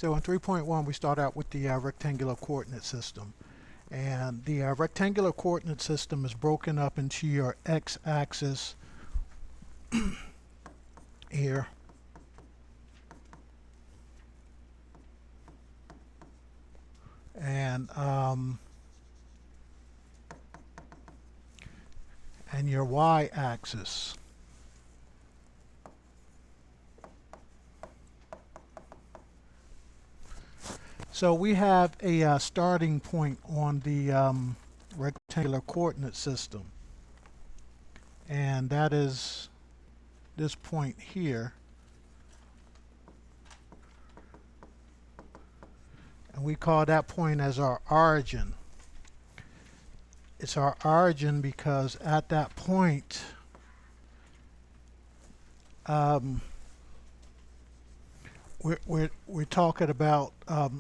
So in 3.1 we start out with the rectangular coordinate system. And the rectangular coordinate system is broken up into your x-axis here, and your y-axis. So we have a starting point on the rectangular coordinate system, and that is this point here. And we call that point as our origin. It's our origin because at that point we're talking about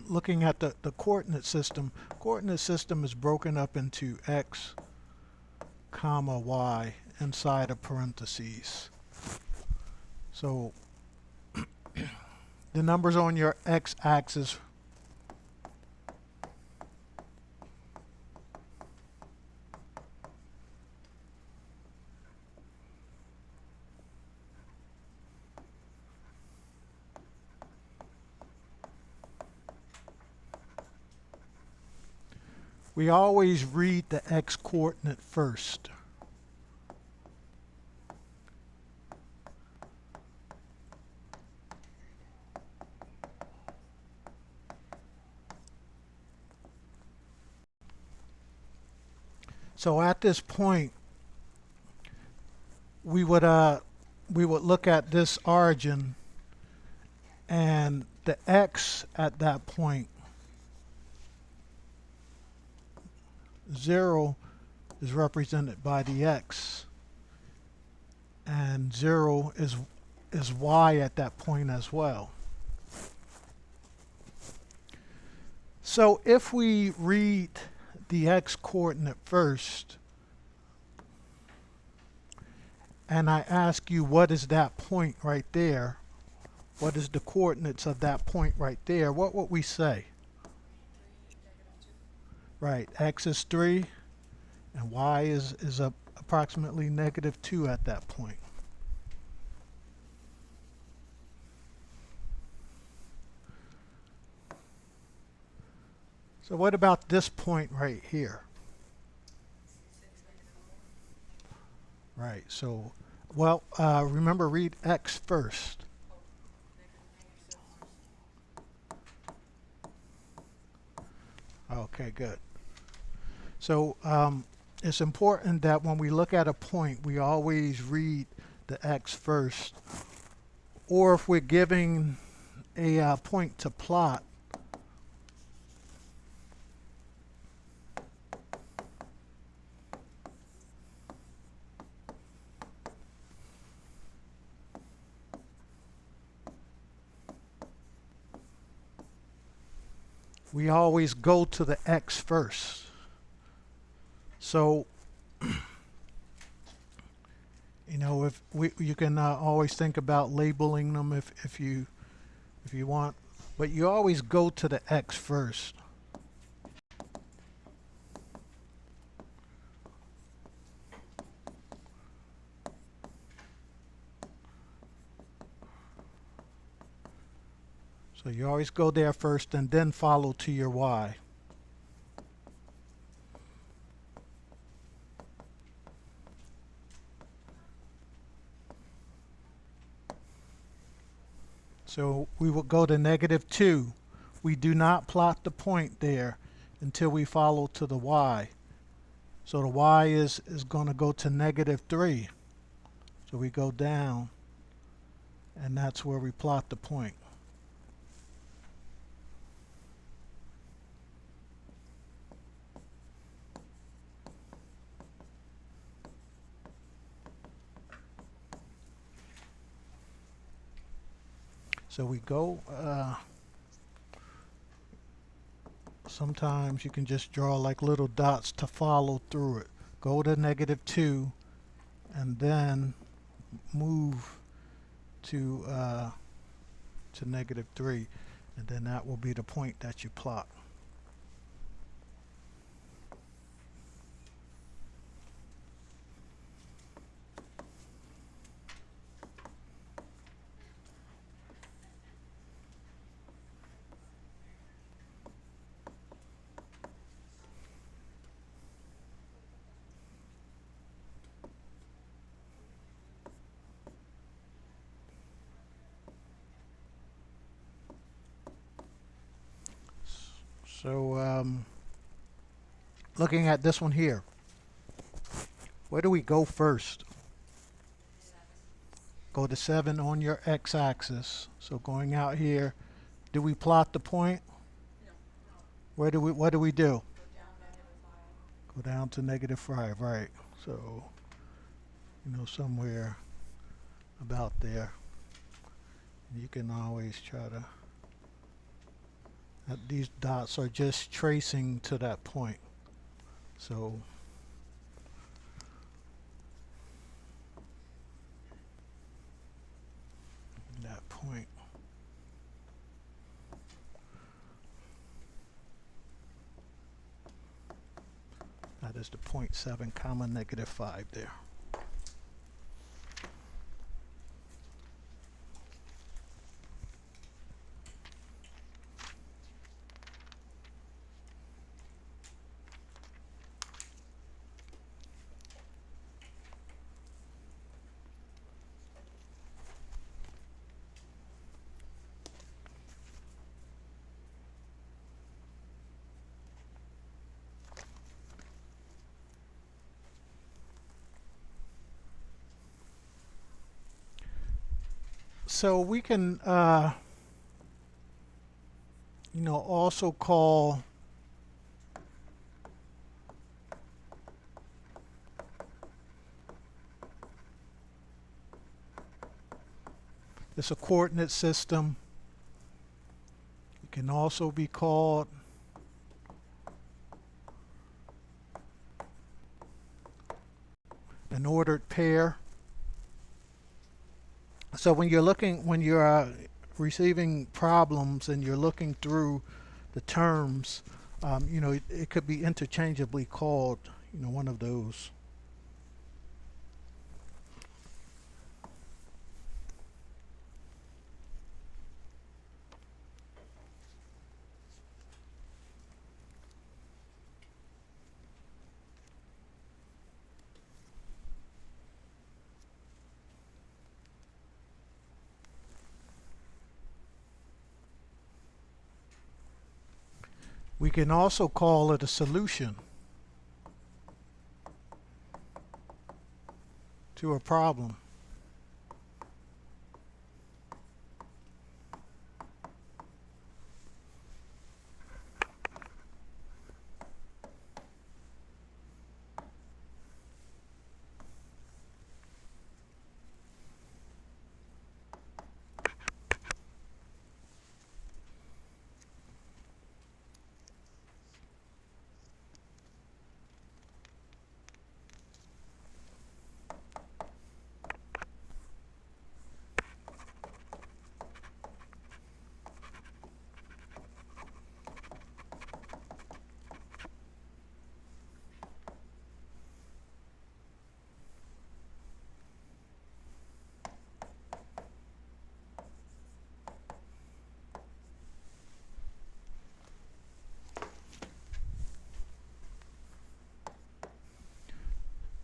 looking at the coordinate system. Coordinate system is broken up into x, comma, y inside of parentheses. So the numbers on your x-axis we always read the x-coordinate first. So at this point, we would look at this origin, and the x at that point, 0 is represented by the x, and 0 is y at that point as well. So if we read the x-coordinate first, and I ask you what is that point right there, what is the coordinates of that point right there, what would we say? Right, x is 3 and y is approximately -2 at that point. So what about this point right here? Right, so, well, remember, read x first. Okay, good. So it's important that when we look at a point, we always read the x first. Or if we're giving a point to plot, we always go to the x first. So, you know, if you can always think about labeling them if you want, but you always go to the x first. So you always go there first and then follow to your y. So we will go to -2. We do not plot the point there until we follow to the y. So the y is going to go to -3. So we go down, and that's where we plot the point. So we go, sometimes you can just draw like little dots to follow through it. Go to -2 and then move to -3. and then that will be the point that you plot. So looking at this one here, where do we go first? Go to 7 on your x-axis. So going out here, do we plot the point? What do we do? Go down to -5, right. So, somewhere about there. You can always try to, these dots are just tracing to that point. So that point. That is the 0.7 comma -5 there. So we can, also call this a coordinate system. It can also be called an ordered pair. So when you're receiving problems and you're looking through the terms, it could be interchangeably called, one of those. We can also call it a solution to a problem.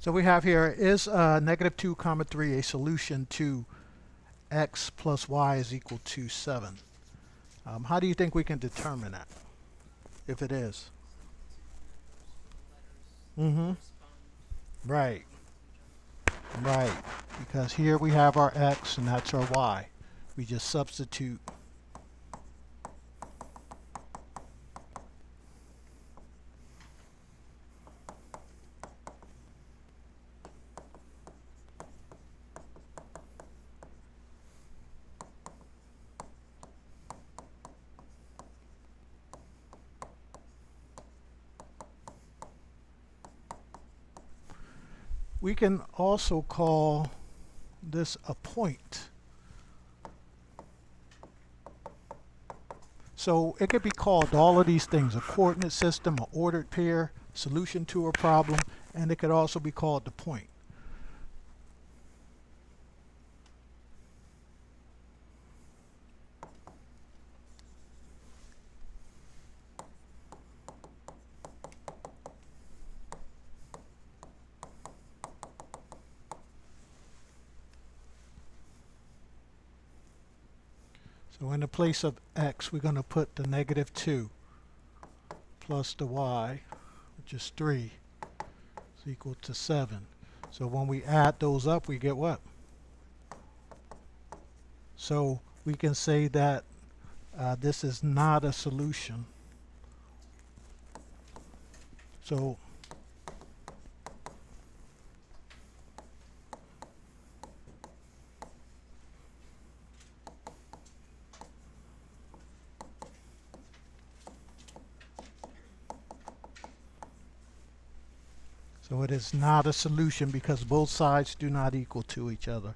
So we have here, is -2 comma 3 a solution to x plus y is equal to 7? How do you think we can determine that, if it is? Mm-hmm. Right, right. Because here we have our x and that's our y. We just substitute. We can also call this a point. So it could be called all of these things: a coordinate system, an ordered pair, solution to a problem, and it could also be called the point. So in the place of x, we're going to put the negative 2 plus the y, which is 3, is equal to 7. So when we add those up, we get what? So we can say that this is not a solution. So So it is not a solution because both sides do not equal to each other.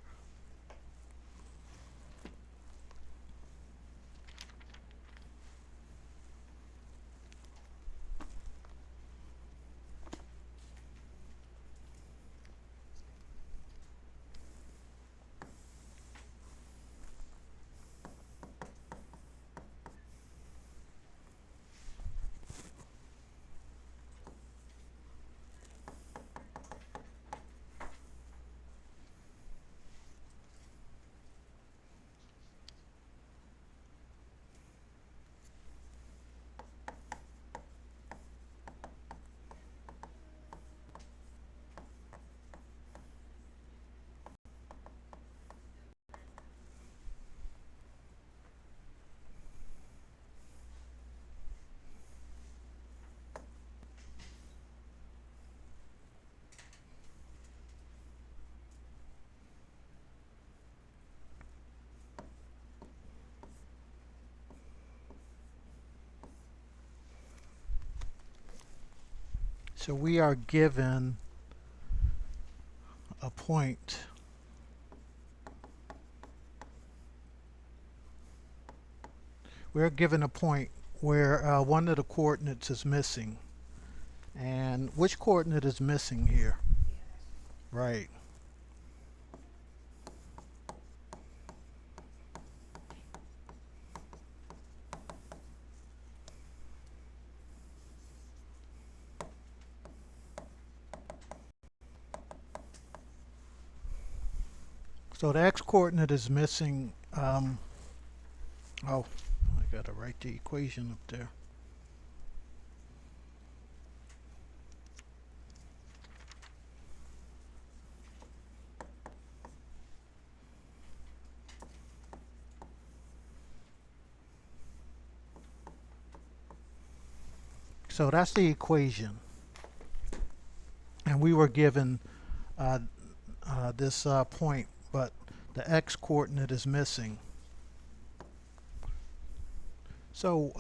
So we are given a point we're given a point where one of the coordinates is missing. And which coordinate is missing here? Right. So the x coordinate is missing. Oh, I gotta write the equation up there. So that's the equation. And we were given this point, but the x coordinate is missing. So,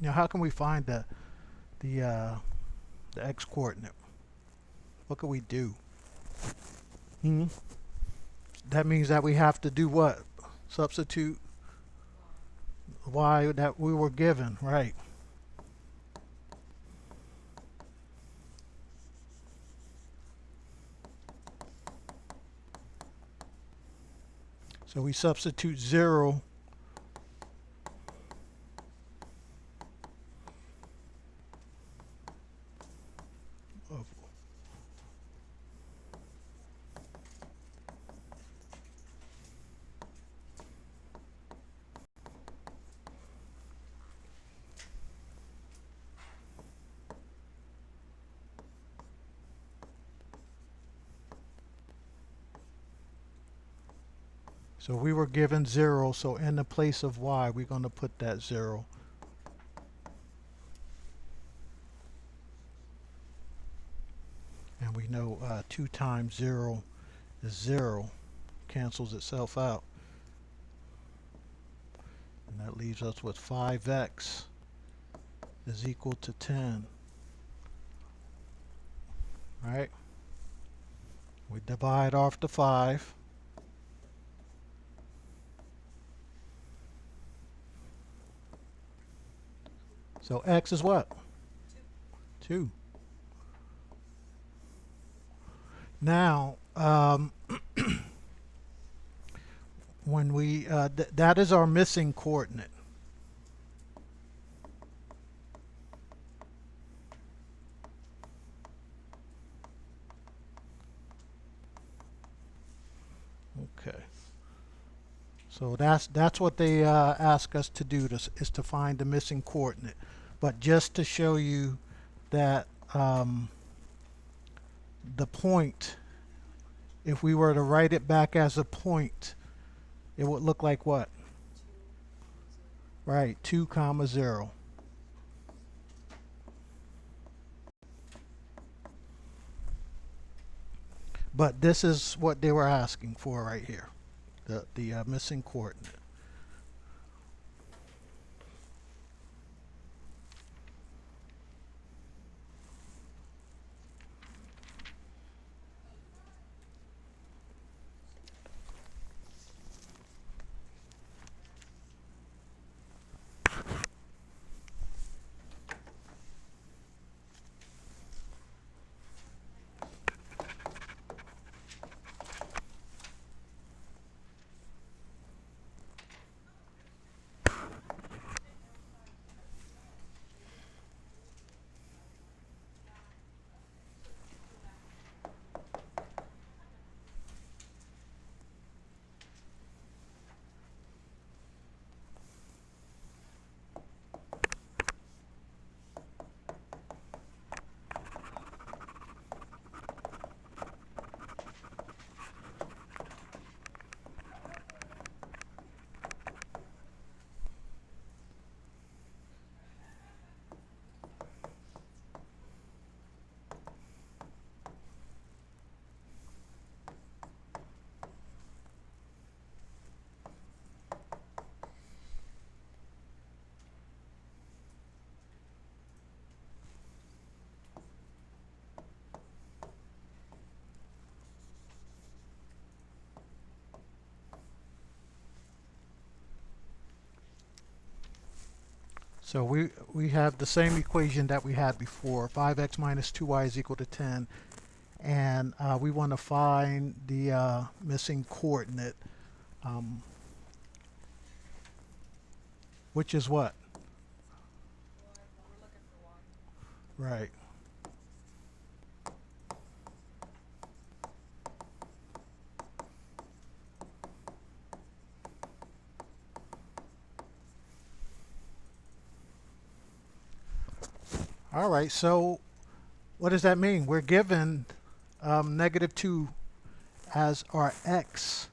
how can we find the x coordinate? What can we do? That means that we have to do what? Substitute y that we were given, right? So we substitute 0 of So we were given 0, so in the place of y, we're going to put that 0. And we know 2 times 0 is 0. Cancels itself out. And that leaves us with 5x is equal to 10. Right? We divide off the 5. So x is what? 2. Now, when we that is our missing coordinate. Okay. So that's what they ask us to do, is to find the missing coordinate. But just to show you that the point, if we were to write it back as a point, it would look like what? Right, 2 comma 0. But this is what they were asking for right here, the missing coordinate. So we have the same equation that we had before. 5x minus 2y is equal to 10. And we want to find the missing coordinate, um, which is what? Right. All right, so what does that mean? We're given negative 2 as our x.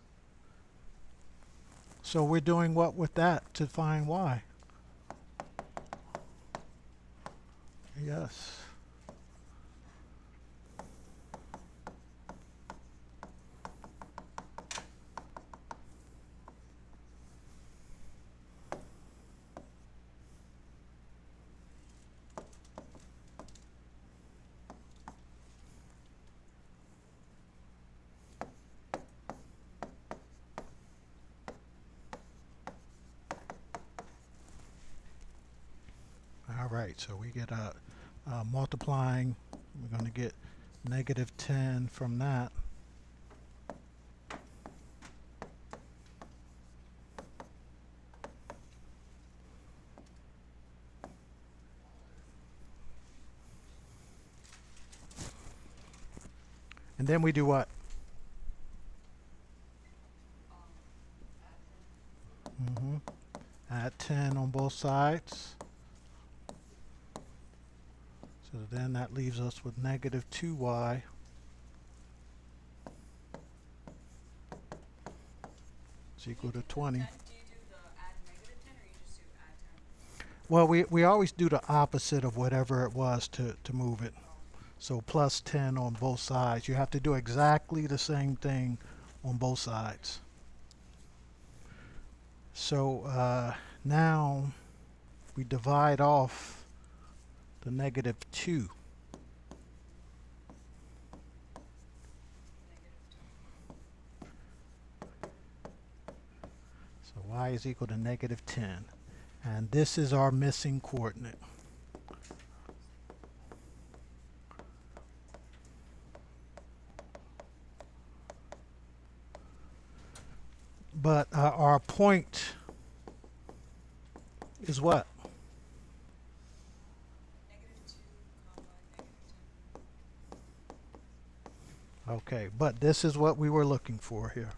So we're doing what with that to find y? Yes. All right, so we get multiplying, we're going to get negative 10 from that. And then we do what? Add 10 on both sides. So then that leaves us with negative 2y is equal to 20. Do you do the add negative 10 or you just do add 10? Well, we always do the opposite of whatever it was to move it. So plus 10 on both sides. You have to do exactly the same thing on both sides. So now we divide off the negative 2. So y is equal to negative 10. And this is our missing coordinate. But our point is what? -2, -10. Okay, but this is what we were looking for here.